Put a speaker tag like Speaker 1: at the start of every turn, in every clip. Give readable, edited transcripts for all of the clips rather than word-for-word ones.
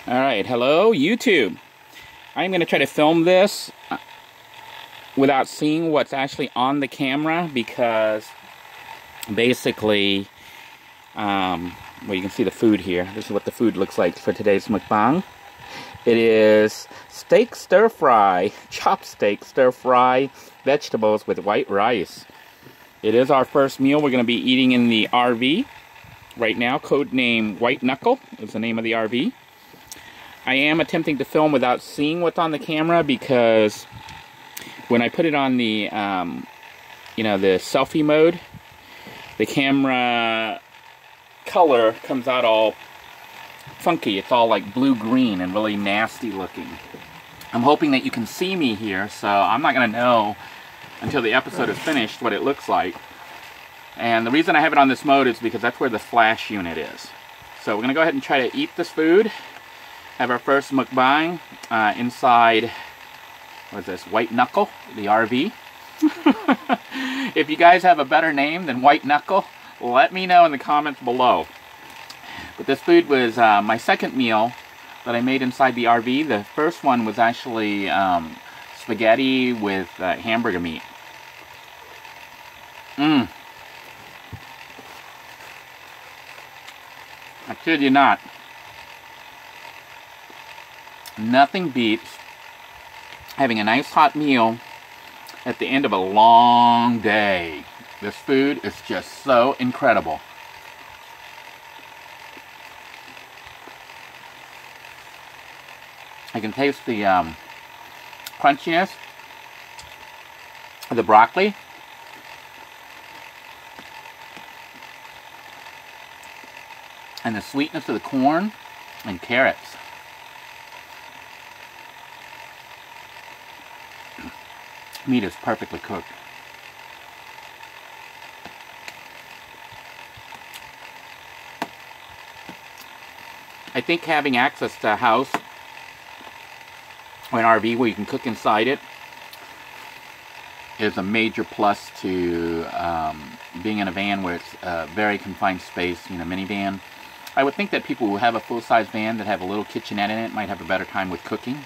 Speaker 1: Alright, hello YouTube. I'm going to try to film this without seeing what's actually on the camera because basically, well, you can see the food here. This is what the food looks like for today's mukbang. It is steak stir-fry, chopsteak stir-fry vegetables with white rice. It is our first meal we're going to be eating in the RV right now. Codename White Knuckle is the name of the RV. I am attempting to film without seeing what's on the camera because when I put it on the, the selfie mode, the camera color comes out all funky. It's all like blue-green and really nasty looking. I'm hoping that you can see me here, so I'm not going to know until the episode is finished what it looks like. And the reason I have it on this mode is because that's where the flash unit is. So we're going to go ahead and try to eat this food. Have our first mukbang inside, what is this, White Knuckle, the RV. If you guys have a better name than White Knuckle, let me know in the comments below. But this food was my second meal that I made inside the RV. The first one was actually spaghetti with hamburger meat. I kid you not. Nothing beats having a nice hot meal at the end of a long day. This food is just so incredible. I can taste the crunchiness of the broccoli. And the sweetness of the corn and carrots. Meat is perfectly cooked. I think having access to a house or an RV where you can cook inside it is a major plus to being in a van where it's a very confined space, minivan. I would think that people who have a full-size van that have a little kitchenette in it might have a better time with cooking.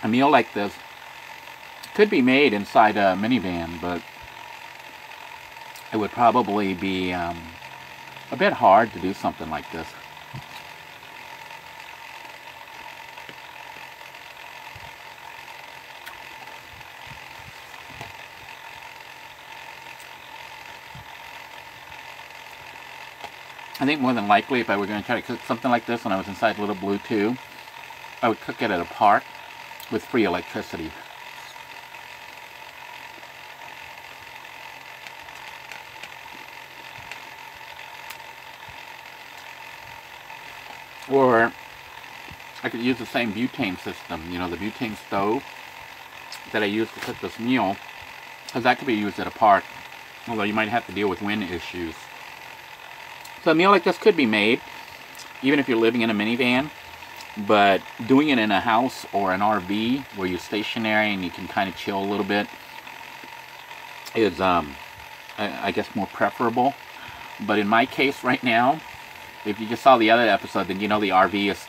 Speaker 1: A meal like this could be made inside a minivan, but it would probably be a bit hard to do something like this. I think more than likely if I were going to try to cook something like this when I was inside Little Blue 2, I would cook it at a park with free electricity. Or I could use the same butane system, the butane stove that I used to cook this meal, because that could be used at a park, although you might have to deal with wind issues. So a meal like this could be made, even if you're living in a minivan. But doing it in a house or an RV where you're stationary and you can kind of chill a little bit is, I guess, more preferable. But in my case right now, if you just saw the other episode, then you know the RV is...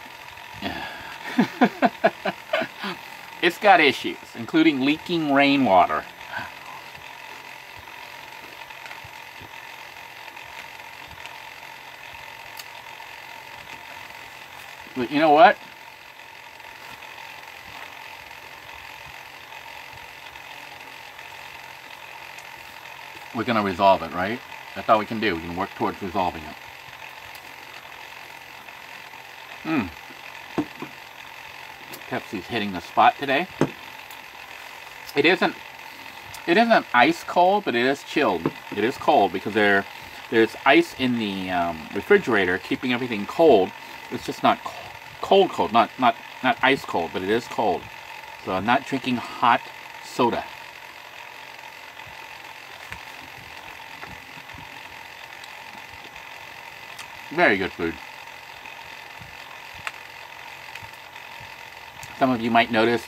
Speaker 1: it's got issues, including leaking rainwater. But you know what? We're going to resolve it, right? That's all we can do. We can work towards resolving it. Pepsi's hitting the spot today. It isn't ice cold, but it is chilled. It is cold because there's ice in the refrigerator keeping everything cold. It's just not cold, not ice cold, but it is cold. So I'm not drinking hot soda. Very good food. Some of you might notice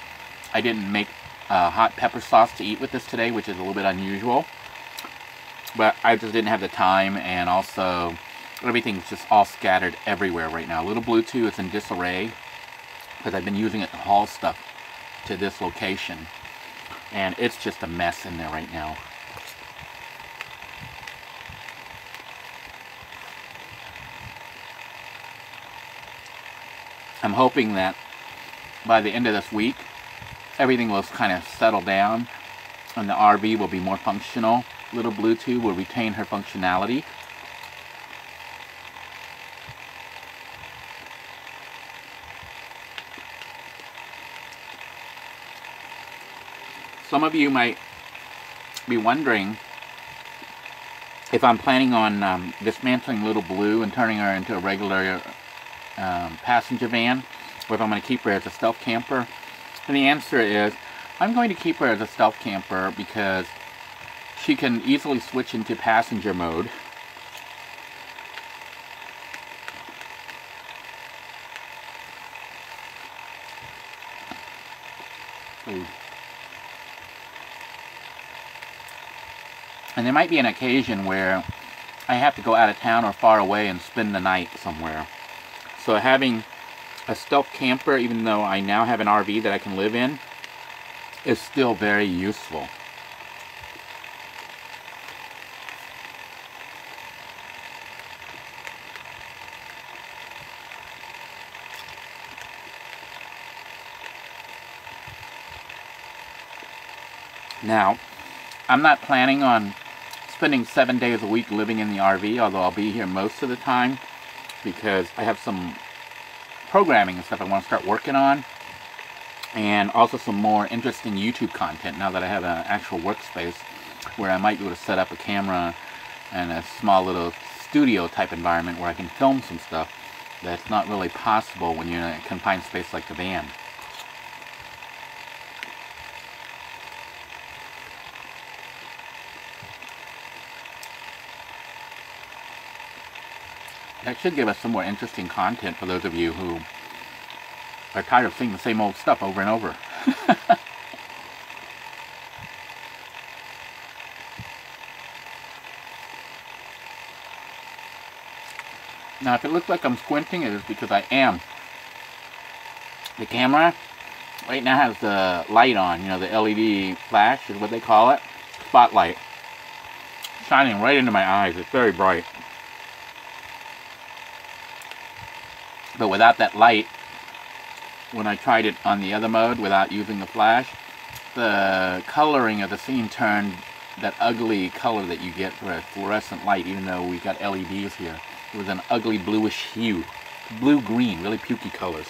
Speaker 1: I didn't make hot pepper sauce to eat with this today, which is a little bit unusual. But I just didn't have the time, and also everything's just all scattered everywhere right now. Little Bluetooth is in disarray because I've been using it to haul stuff to this location. And it's just a mess in there right now. I'm hoping that by the end of this week, everything will kind of settle down and the RV will be more functional. Little Bluetooth will retain her functionality. Some of you might be wondering if I'm planning on dismantling Little Blue and turning her into a regular passenger van, or if I'm going to keep her as a stealth camper. And the answer is, I'm going to keep her as a stealth camper because she can easily switch into passenger mode. And there might be an occasion where I have to go out of town or far away and spend the night somewhere. So having a stealth camper, even though I now have an RV that I can live in, is still very useful. Now, I'm not planning on spending 7 days a week living in the RV, although I'll be here most of the time because I have some programming and stuff I want to start working on, and also some more interesting YouTube content now that I have an actual workspace where I might be able to set up a camera and a small little studio type environment where I can film some stuff that's not really possible when you're in a confined space like the van. That should give us some more interesting content for those of you who are tired of seeing the same old stuff over and over. Now, if it looks like I'm squinting, it is because I am. The camera right now has the light on, you know, the LED flash is what they call it. Spotlight. Shining right into my eyes. It's very bright. But without that light, when I tried it on the other mode without using the flash, the coloring of the scene turned that ugly color that you get for a fluorescent light, even though we got LEDs here. It was an ugly bluish hue. Blue-green, really pukey colors.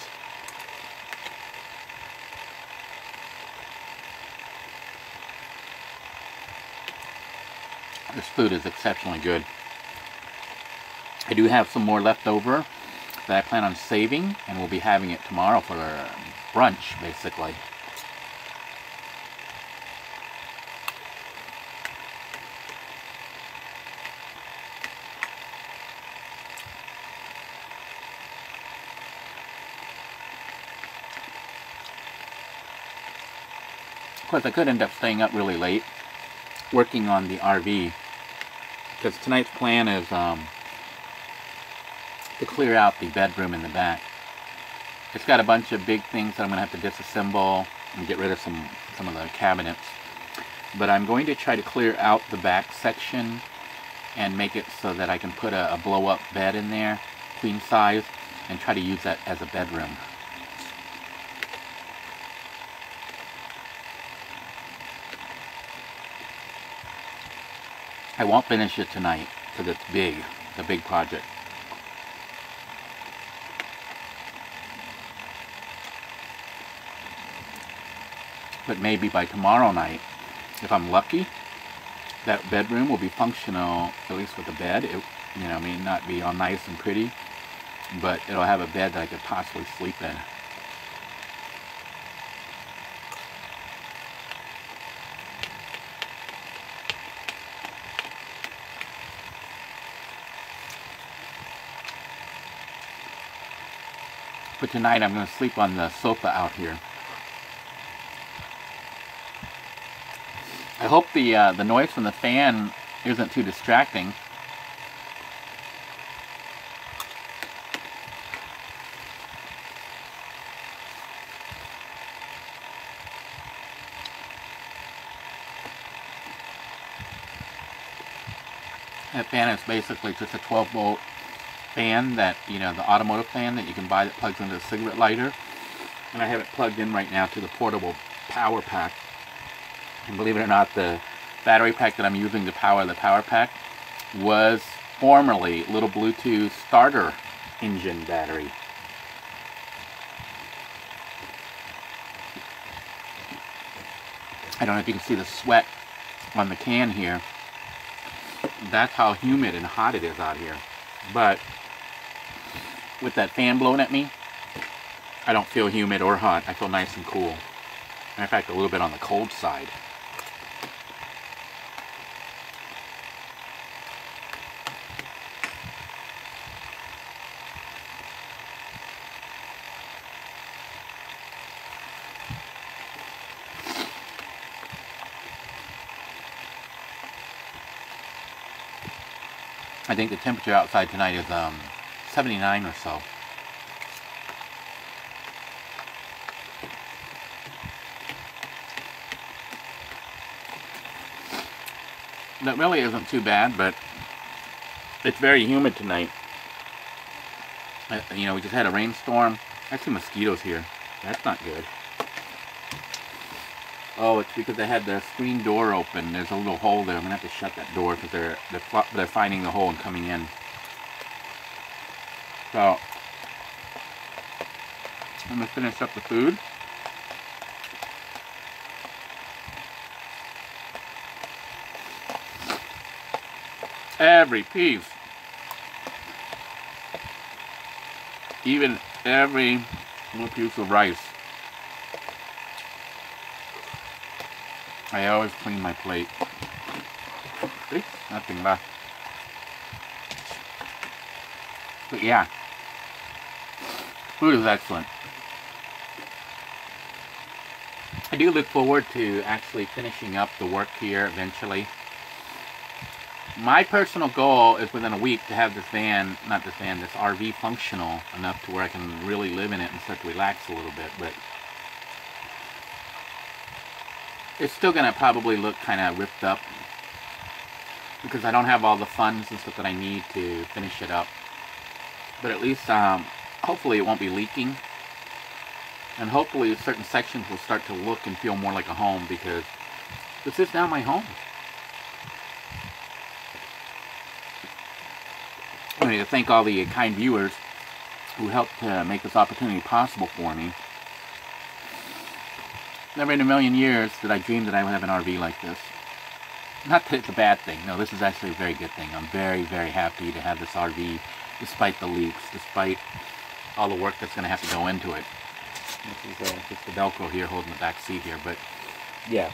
Speaker 1: This food is exceptionally good. I do have some more left over that I plan on saving, and we'll be having it tomorrow for brunch, basically. Of course, I could end up staying up really late working on the RV, because tonight's plan is to clear out the bedroom in the back. It's got a bunch of big things that I'm going to have to disassemble and get rid of some of the cabinets. But I'm going to try to clear out the back section and make it so that I can put a blow-up bed in there, queen size, and try to use that as a bedroom. I won't finish it tonight because it's big. It's a big project. But maybe by tomorrow night, if I'm lucky, that bedroom will be functional, at least with the bed. It, you know, may not be all nice and pretty, but it'll have a bed that I could possibly sleep in. But tonight I'm going to sleep on the sofa out here. I hope the noise from the fan isn't too distracting. That fan is basically just a 12-volt fan that, you know, the automotive fan that you can buy that plugs into a cigarette lighter. And I have it plugged in right now to the portable power pack. And believe it or not, the battery pack that I'm using to power the power pack was formerly a little Bluetooth starter engine battery. I don't know if you can see the sweat on the can here. That's how humid and hot it is out here. But with that fan blowing at me, I don't feel humid or hot. I feel nice and cool. Matter of fact, a little bit on the cold side. I think the temperature outside tonight is 79 or so. That really isn't too bad, but it's very humid tonight. You know, we just had a rainstorm. I see mosquitoes here. That's not good. Oh, it's because they had the screen door open. There's a little hole there. I'm gonna have to shut that door because they're finding the hole and coming in. So I'm gonna finish up the food. Every piece, even every little piece of rice. I always clean my plate. See? Nothing left. But yeah, food is excellent. I do look forward to actually finishing up the work here eventually. My personal goal is within a week to have this this RV functional enough to where I can really live in it and start to relax a little bit, but it's still going to probably look kind of ripped up because I don't have all the funds and stuff that I need to finish it up. But at least, hopefully it won't be leaking. And hopefully certain sections will start to look and feel more like a home because this is now my home. I need to thank all the kind viewers who helped make this opportunity possible for me. Never in a million years did I dream that I would have an RV like this. Not that it's a bad thing. No, this is actually a very good thing. I'm very, very happy to have this RV despite the leaks, despite all the work that's going to have to go into it. This is just the Velcro here holding the back seat here, but yeah,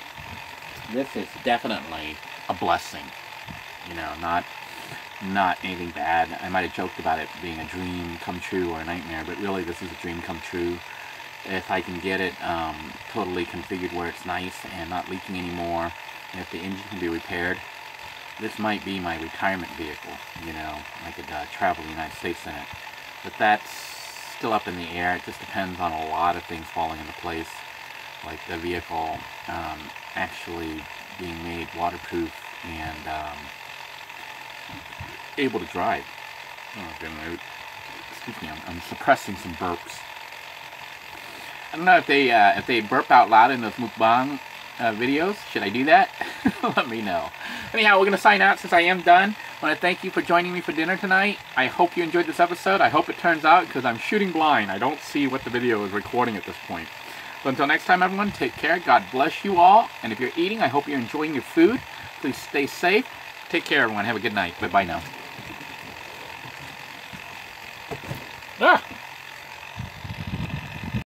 Speaker 1: this is definitely a blessing. You know, not anything bad. I might have joked about it being a dream come true or a nightmare, but really this is a dream come true. If I can get it totally configured where it's nice and not leaking anymore, and if the engine can be repaired, this might be my retirement vehicle. You know, I could travel the United States in it. But that's still up in the air. It just depends on a lot of things falling into place, like the vehicle actually being made waterproof and able to drive. Oh goodness, excuse me, I'm suppressing some burps. I don't know if they burp out loud in those mukbang videos. Should I do that? Let me know. Anyhow, we're gonna sign out since I am done. I want to thank you for joining me for dinner tonight. I hope you enjoyed this episode. I hope it turns out because I'm shooting blind. I don't see what the video is recording at this point. So until next time, everyone, take care. God bless you all. And if you're eating, I hope you're enjoying your food. Please stay safe. Take care, everyone. Have a good night. Bye-bye now. Ah!